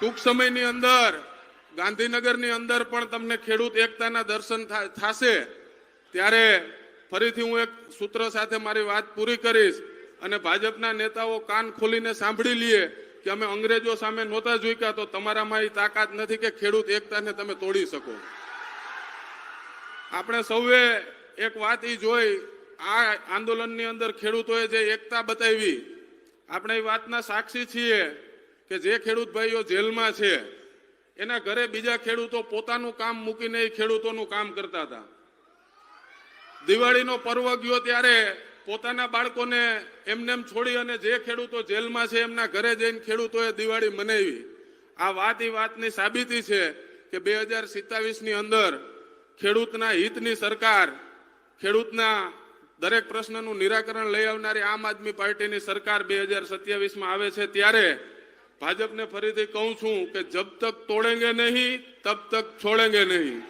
ટૂંક સમયની અંદર ગાંધીનગરની અંદર પણ તમને ખેડૂત એકતાના દર્શન થશે। ત્યારે ફરીથી હું એક સૂત્ર સાથે મારી વાત પૂરી કરીશ અને ભાજપના નેતાઓ કાન ખોલીને સાંભળી લે કે અમે અંગ્રેજો સામે નહોતા ઝૂક્યા તો તમારામાં એ તાકાત નથી કે ખેડૂત એકતાને તમે તોડી શકો। આપણે સૌએ એક વાત એ જોઈ, આ આંદોલનની અંદર ખેડૂતોએ જે એકતા બતાવી, આપણે એ વાતના સાક્ષી છીએ કે જે ખેડૂત ભાઈઓ જેલમાં છે એના ઘરે બીજા ખેડૂતો પોતાનું કામ મૂકીને એ ખેડૂતોનું કામ કરતા હતા। દિવાળીનો પર્વ ગયો ત્યારે પોતાના બાળકોને એમને છોડી અને જે ખેડૂતો જેલમાં છે એમના ઘરે જઈને ખેડૂતોએ દિવાળી મનાવી। આ વાત એ વાતની સાબિતી છે કે 2027ની અંદર ખેડૂતના હિતની સરકાર, ખેડૂતના દરેક પ્રશ્નનું નિરાકરણ લઈ આવનારી આમ આદમી પાર્ટીની સરકાર 2027માં આવે છે। ત્યારે ભાજપને ફરીથી કહું છું કે જબ તક તોડેંગે નહીં તબ તક છોડેંગે નહીં।